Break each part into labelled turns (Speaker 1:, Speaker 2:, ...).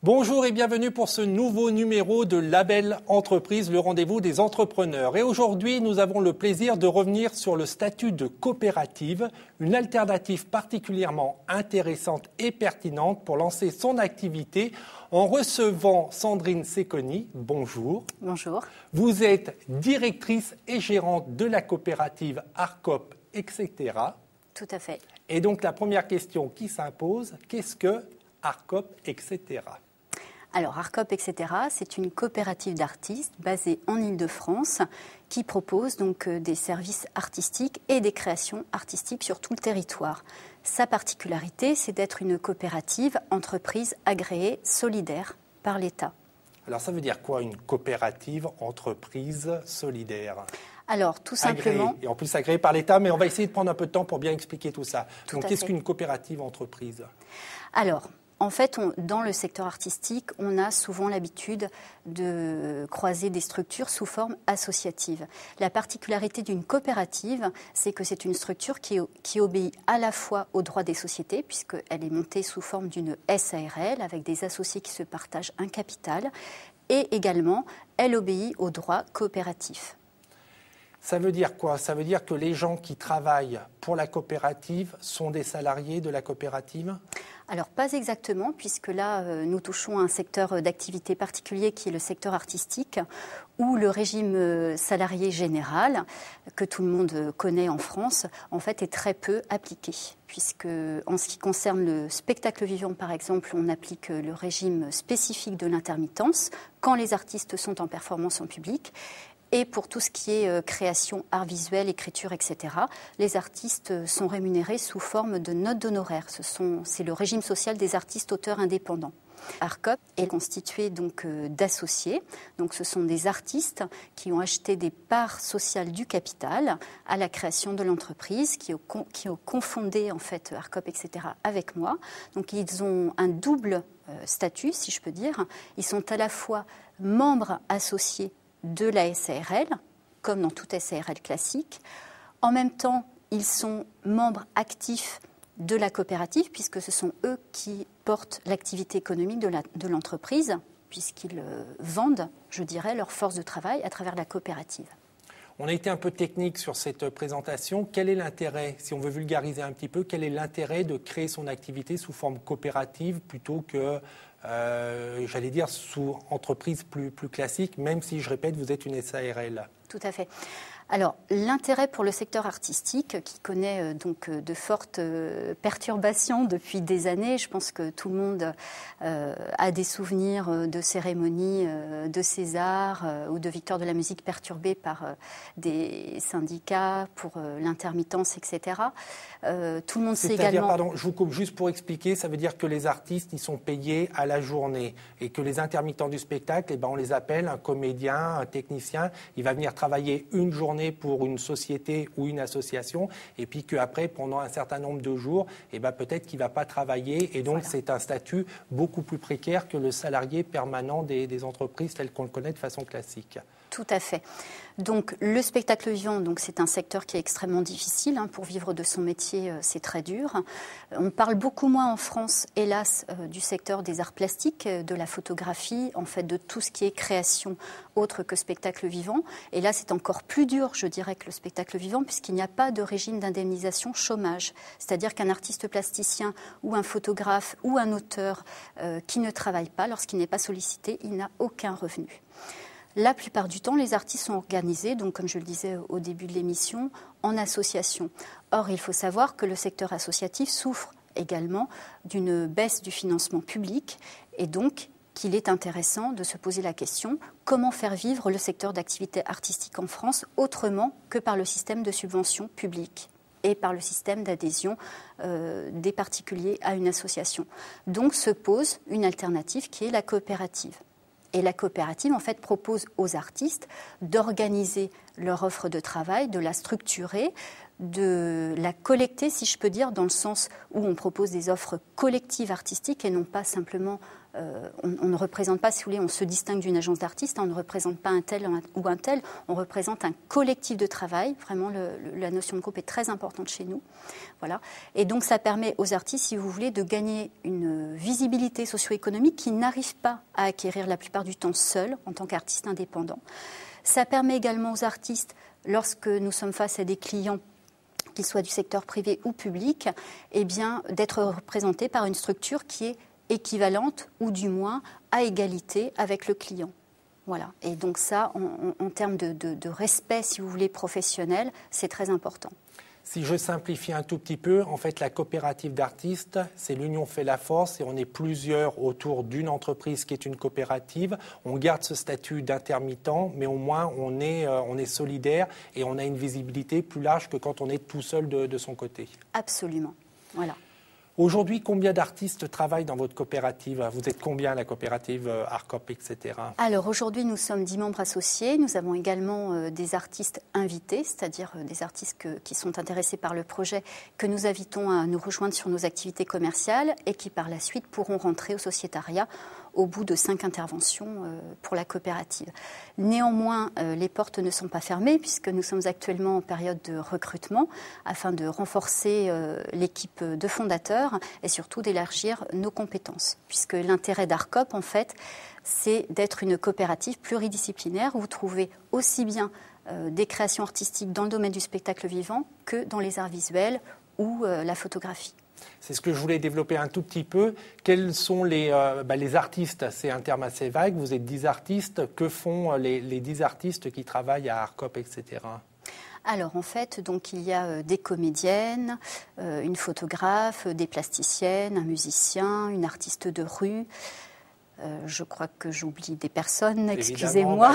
Speaker 1: Bonjour et bienvenue pour ce nouveau numéro de Label Entreprise, le rendez-vous des entrepreneurs. Et aujourd'hui, nous avons le plaisir de revenir sur le statut de coopérative, une alternative particulièrement intéressante et pertinente pour lancer son activité en recevant Sandrine Secconi. Bonjour.
Speaker 2: Bonjour.
Speaker 1: Vous êtes directrice et gérante de la coopérative Arcop, etc.
Speaker 2: Tout à fait.
Speaker 1: Et donc la première question qui s'impose, qu'est-ce que Arcop, etc.
Speaker 2: Alors, Arcop, etc., c'est une coopérative d'artistes basée en Île-de-France qui propose donc des services artistiques et des créations artistiques sur tout le territoire. Sa particularité, c'est d'être une coopérative entreprise agréée solidaire par l'État.
Speaker 1: Alors, ça veut dire quoi, une coopérative entreprise solidaire ?
Speaker 2: Alors, tout simplement...
Speaker 1: Agréée, et en plus agréée par l'État, mais on va essayer de prendre un peu de temps pour bien expliquer tout ça. Donc, qu'est-ce qu'une coopérative entreprise ?
Speaker 2: Alors, en fait, dans le secteur artistique, on a souvent l'habitude de croiser des structures sous forme associative. La particularité d'une coopérative, c'est que c'est une structure qui obéit à la fois aux droits des sociétés, puisqu'elle est montée sous forme d'une SARL, avec des associés qui se partagent un capital, et également, elle obéit aux droits coopératifs.
Speaker 1: Ça veut dire quoi ? Ça veut dire que les gens qui travaillent pour la coopérative sont des salariés de la coopérative ?
Speaker 2: Alors, pas exactement, puisque là, nous touchons à un secteur d'activité particulier qui est le secteur artistique, où le régime salarié général, que tout le monde connaît en France, en fait, est très peu appliqué. Puisque, en ce qui concerne le spectacle vivant, par exemple, on applique le régime spécifique de l'intermittence quand les artistes sont en performance en public. Et pour tout ce qui est création, art visuel, écriture, etc., les artistes sont rémunérés sous forme de notes d'honoraires. C'est le régime social des artistes auteurs indépendants. Arcop est constitué donc d'associés. Donc ce sont des artistes qui ont acheté des parts sociales du capital à la création de l'entreprise, qui ont cofondé en fait Arcop, etc. avec moi. Donc ils ont un double statut, si je peux dire. Ils sont à la fois membres associés de la SARL, comme dans toute SARL classique. En même temps, ils sont membres actifs de la coopérative, puisque ce sont eux qui portent l'activité économique de l'entreprise, puisqu'ils vendent, je dirais, leur force de travail à travers la coopérative.
Speaker 1: On a été un peu technique sur cette présentation. Quel est l'intérêt, si on veut vulgariser un petit peu, quel est l'intérêt de créer son activité sous forme coopérative plutôt que, j'allais dire, sous entreprise plus classique, même si, je répète, vous êtes une SARL ? Tout
Speaker 2: à fait. Alors, l'intérêt pour le secteur artistique, qui connaît donc de fortes perturbations depuis des années, je pense que tout le monde a des souvenirs de cérémonies de César ou de victoires de la musique perturbées par des syndicats pour l'intermittence, etc. Tout le monde sait également...
Speaker 1: Pardon, je vous coupe juste pour expliquer, ça veut dire que les artistes, ils sont payés à la journée et que les intermittents du spectacle, on les appelle un comédien, un technicien, il va venir travailler une journée pour une société ou une association, et puis qu'après, pendant un certain nombre de jours, peut-être qu'il ne va pas travailler, et donc voilà. C'est un statut beaucoup plus précaire que le salarié permanent des entreprises telles qu'on le connaît de façon classique.
Speaker 2: Tout à fait. Donc le spectacle vivant, c'est un secteur qui est extrêmement difficile. Pour vivre de son métier, c'est très dur. On parle beaucoup moins en France, hélas, du secteur des arts plastiques, de la photographie, en fait de tout ce qui est création autre que spectacle vivant. Et là, c'est encore plus dur, je dirais, que le spectacle vivant, puisqu'il n'y a pas de régime d'indemnisation chômage. C'est-à-dire qu'un artiste plasticien ou un photographe ou un auteur qui ne travaille pas, lorsqu'il n'est pas sollicité, il n'a aucun revenu. La plupart du temps, les artistes sont organisés, donc comme je le disais au début de l'émission, en association. Or, il faut savoir que le secteur associatif souffre également d'une baisse du financement public et donc qu'il est intéressant de se poser la question comment faire vivre le secteur d'activité artistique en France autrement que par le système de subvention publique et par le système d'adhésion des particuliers à une association. Donc se pose une alternative qui est la coopérative. Et la coopérative, en fait, propose aux artistes d'organiser leur offre de travail, de la structurer, de la collecter, si je peux dire, dans le sens où on propose des offres collectives artistiques et non pas simplement, on ne représente pas, si vous voulez, on se distingue d'une agence d'artistes, on ne représente pas un tel ou un tel, on représente un collectif de travail. Vraiment, la notion de groupe est très importante chez nous. Voilà. Et donc, ça permet aux artistes, si vous voulez, de gagner une visibilité socio-économique qu'ils n'arrivent pas à acquérir la plupart du temps seuls, en tant qu'artistes indépendants. Ça permet également aux artistes, lorsque nous sommes face à des clients, qu'ils soient du secteur privé ou public, eh bien, d'être représentés par une structure qui est équivalente ou du moins à égalité avec le client. Voilà. Et donc ça, en termes de respect, si vous voulez, professionnel, c'est très important.
Speaker 1: Si je simplifie un tout petit peu, en fait, la coopérative d'artistes, c'est l'union fait la force et on est plusieurs autour d'une entreprise qui est une coopérative. On garde ce statut d'intermittent, mais au moins on est solidaire et on a une visibilité plus large que quand on est tout seul de son côté.
Speaker 2: Absolument. Voilà.
Speaker 1: Aujourd'hui, combien d'artistes travaillent dans votre coopérative? Vous êtes combien, la coopérative ARCOP, etc.?
Speaker 2: Alors aujourd'hui, nous sommes 10 membres associés. Nous avons également des artistes invités, c'est-à-dire des artistes qui sont intéressés par le projet, que nous invitons à nous rejoindre sur nos activités commerciales et qui par la suite pourront rentrer au sociétariat au bout de 5 interventions pour la coopérative. Néanmoins, les portes ne sont pas fermées puisque nous sommes actuellement en période de recrutement afin de renforcer l'équipe de fondateurs et surtout d'élargir nos compétences. Puisque l'intérêt d'ARCOP, en fait, c'est d'être une coopérative pluridisciplinaire où vous trouvez aussi bien des créations artistiques dans le domaine du spectacle vivant que dans les arts visuels ou la photographie.
Speaker 1: C'est ce que je voulais développer un tout petit peu. Quels sont les artistes? C'est un terme assez vague. Vous êtes 10 artistes. Que font les 10 artistes qui travaillent à ARCOP, etc.?
Speaker 2: Alors en fait, donc, il y a des comédiennes, une photographe, des plasticiennes, un musicien, une artiste de rue. Je crois que j'oublie des personnes, excusez-moi.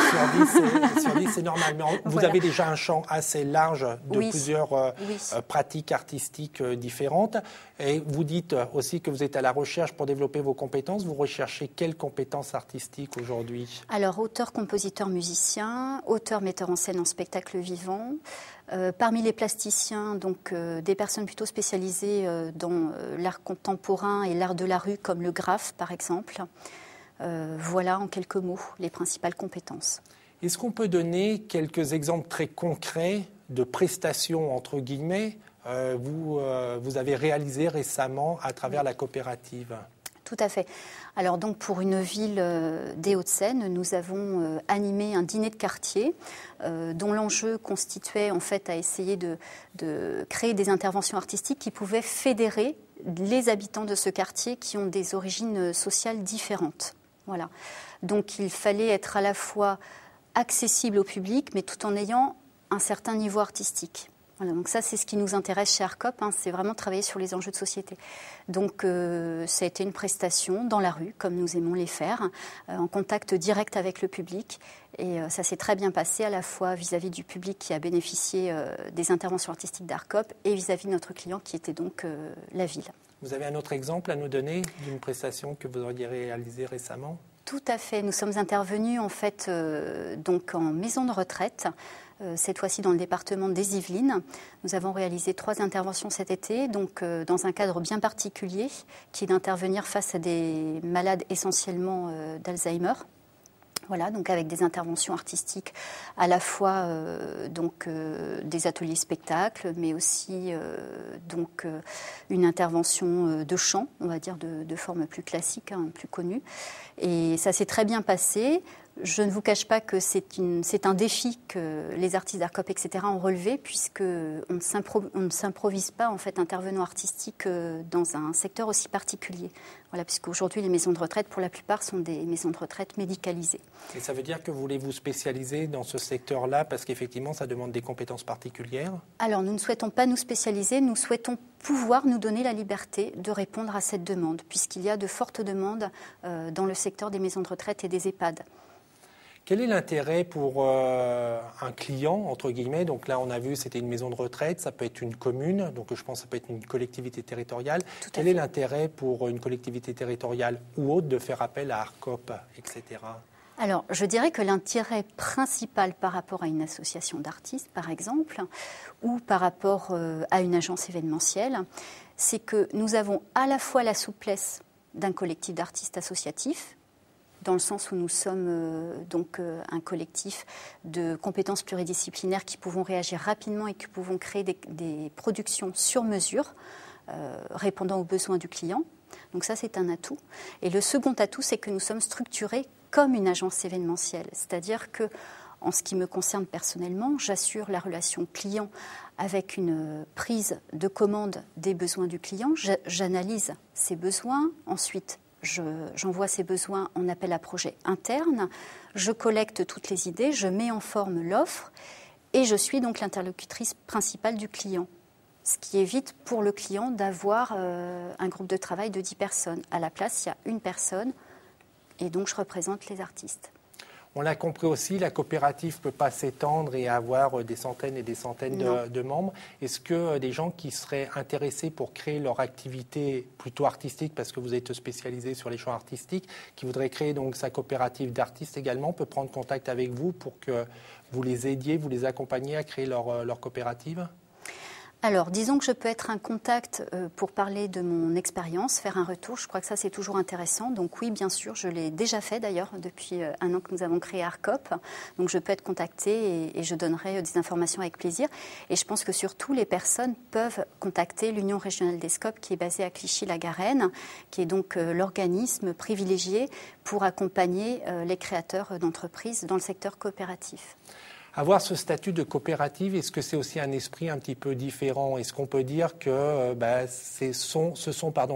Speaker 1: Sur 10, c'est normal. Mais vous
Speaker 2: Voilà.
Speaker 1: avez déjà un champ assez large de plusieurs pratiques artistiques différentes. Et vous dites aussi que vous êtes à la recherche pour développer vos compétences. Vous recherchez quelles compétences artistiques aujourd'hui?
Speaker 2: Alors, auteur, compositeur, musicien, auteur, metteur en scène en spectacle vivant. Parmi les plasticiens, donc des personnes plutôt spécialisées dans l'art contemporain et l'art de la rue, comme le graphe, par exemple. Voilà en quelques mots les principales compétences.
Speaker 1: Est-ce qu'on peut donner quelques exemples très concrets de prestations, entre guillemets, vous avez réalisées récemment à travers la coopérative?
Speaker 2: Tout à fait. Alors donc pour une ville des Hauts-de-Seine, nous avons animé un dîner de quartier dont l'enjeu constituait en fait à essayer de créer des interventions artistiques qui pouvaient fédérer les habitants de ce quartier qui ont des origines sociales différentes. Voilà. Donc il fallait être à la fois accessible au public, mais tout en ayant un certain niveau artistique. Voilà, donc ça, c'est ce qui nous intéresse chez ARCOP, c'est vraiment travailler sur les enjeux de société. Donc ça a été une prestation dans la rue, comme nous aimons les faire, en contact direct avec le public. Et ça s'est très bien passé, à la fois vis-à-vis du public qui a bénéficié des interventions artistiques d'ARCOP et vis-à-vis de notre client qui était donc la ville.
Speaker 1: Vous avez un autre exemple à nous donner d'une prestation que vous auriez réalisée récemment?
Speaker 2: Tout à fait. Nous sommes intervenus en fait donc en maison de retraite, cette fois-ci dans le département des Yvelines. Nous avons réalisé 3 interventions cet été, donc dans un cadre bien particulier, qui est d'intervenir face à des malades essentiellement d'Alzheimer. Voilà, donc avec des interventions artistiques à la fois des ateliers spectacles, mais aussi une intervention de chant, on va dire de forme plus classique, plus connue. Et ça s'est très bien passé. Je ne vous cache pas que c'est un défi que les artistes d'ARCOP, etc. ont relevé, puisqu'on ne s'improvise pas en fait intervenant artistique dans un secteur aussi particulier. Voilà, puisqu'aujourd'hui, les maisons de retraite, pour la plupart, sont des maisons de retraite médicalisées.
Speaker 1: Et ça veut dire que vous voulez vous spécialiser dans ce secteur-là, parce qu'effectivement, ça demande des compétences particulières?
Speaker 2: Alors, nous ne souhaitons pas nous spécialiser, nous souhaitons pouvoir nous donner la liberté de répondre à cette demande, puisqu'il y a de fortes demandes dans le secteur des maisons de retraite et des EHPAD.
Speaker 1: Quel est l'intérêt pour un client, entre guillemets? Donc là, on a vu, c'était une maison de retraite, ça peut être une commune, donc je pense que ça peut être une collectivité territoriale. Quel est l'intérêt pour une collectivité territoriale ou autre de faire appel à ARCOP, etc.?
Speaker 2: Alors, je dirais que l'intérêt principal par rapport à une association d'artistes, par exemple, ou par rapport à une agence événementielle, c'est que nous avons à la fois la souplesse d'un collectif d'artistes associatifs, dans le sens où nous sommes un collectif de compétences pluridisciplinaires qui pouvons réagir rapidement et qui pouvons créer des productions sur mesure, répondant aux besoins du client. Donc ça, c'est un atout. Et le second atout, c'est que nous sommes structurés comme une agence événementielle. C'est-à-dire que, en ce qui me concerne personnellement, j'assure la relation client avec une prise de commande des besoins du client. J'analyse ses besoins. Ensuite, j'envoie ces besoins en appel à projet interne. Je collecte toutes les idées, je mets en forme l'offre et je suis donc l'interlocutrice principale du client. Ce qui évite pour le client d'avoir un groupe de travail de 10 personnes. À la place, il y a une personne et donc je représente les artistes.
Speaker 1: On l'a compris aussi, la coopérative ne peut pas s'étendre et avoir des centaines et des centaines de membres. Est-ce que des gens qui seraient intéressés pour créer leur activité plutôt artistique, parce que vous êtes spécialisé sur les champs artistiques, qui voudraient créer donc sa coopérative d'artistes également, peut prendre contact avec vous pour que vous les aidiez, vous les accompagniez à créer leur coopérative ?
Speaker 2: Alors, disons que je peux être un contact pour parler de mon expérience, faire un retour. Je crois que ça, c'est toujours intéressant. Donc oui, bien sûr, je l'ai déjà fait d'ailleurs depuis un an que nous avons créé ARCOP. Donc je peux être contactée et je donnerai des informations avec plaisir. Et je pense que surtout, les personnes peuvent contacter l'Union régionale des SCOP qui est basée à Clichy-la-Garenne, qui est donc l'organisme privilégié pour accompagner les créateurs d'entreprises dans le secteur coopératif.
Speaker 1: Avoir ce statut de coopérative, est-ce que c'est aussi un esprit un petit peu différent ? Est-ce qu'on peut dire que ce sont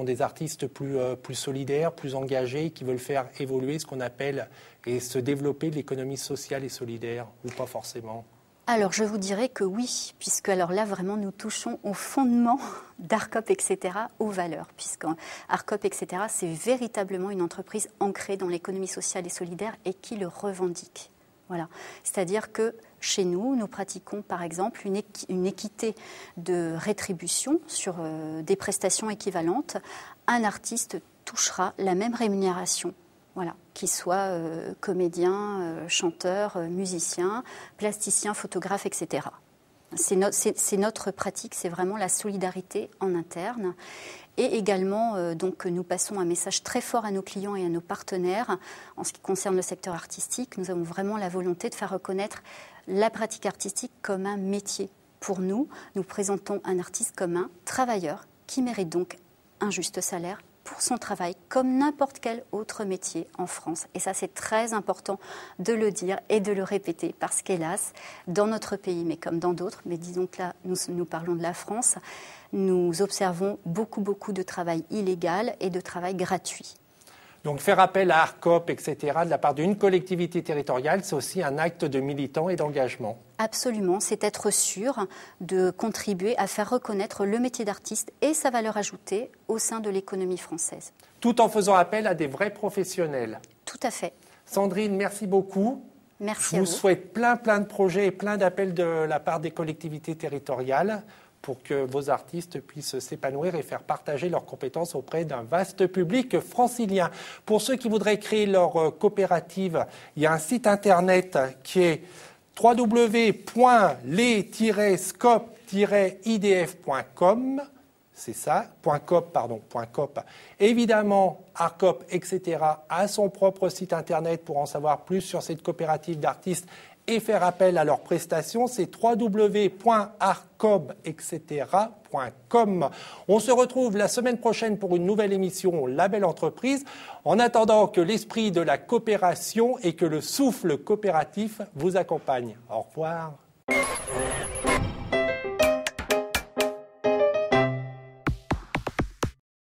Speaker 1: des artistes plus solidaires, plus engagés, qui veulent faire évoluer ce qu'on appelle et se développer l'économie sociale et solidaire, ou pas forcément ?
Speaker 2: Alors, je vous dirais que oui, puisque alors là, vraiment, nous touchons au fondement d'ARCOP, etc., aux valeurs, puisqu'ARCOP, etc., c'est véritablement une entreprise ancrée dans l'économie sociale et solidaire et qui le revendique. Voilà. C'est-à-dire que chez nous, nous pratiquons par exemple une équité de rétribution sur des prestations équivalentes. Un artiste touchera la même rémunération, voilà, qu'il soit comédien, chanteur, musicien, plasticien, photographe, etc. C'est notre pratique, c'est vraiment la solidarité en interne. Et également, donc, nous passons un message très fort à nos clients et à nos partenaires. En ce qui concerne le secteur artistique, nous avons vraiment la volonté de faire reconnaître la pratique artistique comme un métier. Pour nous, nous présentons un artiste comme un travailleur qui mérite donc un juste salaire pour son travail, comme n'importe quel autre métier en France. Et ça, c'est très important de le dire et de le répéter, parce qu'hélas, dans notre pays, mais comme dans d'autres, mais disons que là, nous parlons de la France, nous observons beaucoup de travail illégal et de travail gratuit.
Speaker 1: Donc faire appel à ARCOP, etc., de la part d'une collectivité territoriale, c'est aussi un acte de militant et d'engagement.
Speaker 2: Absolument, c'est être sûr de contribuer à faire reconnaître le métier d'artiste et sa valeur ajoutée au sein de l'économie française.
Speaker 1: Tout en faisant appel à des vrais professionnels.
Speaker 2: Tout à fait.
Speaker 1: Sandrine, merci beaucoup.
Speaker 2: Merci
Speaker 1: à vous. Je vous souhaite plein de projets et plein d'appels de la part des collectivités territoriales pour que vos artistes puissent s'épanouir et faire partager leurs compétences auprès d'un vaste public francilien. Pour ceux qui voudraient créer leur coopérative, il y a un site internet qui est www.les-scop-idf.com. C'est ça, .cop. Évidemment, ARCOP, etc., a son propre site internet pour en savoir plus sur cette coopérative d'artistes et faire appel à leurs prestations, c'est www.arcob.etc.com. On se retrouve la semaine prochaine pour une nouvelle émission Label Entreprise. En attendant que l'esprit de la coopération et que le souffle coopératif vous accompagnent. Au revoir.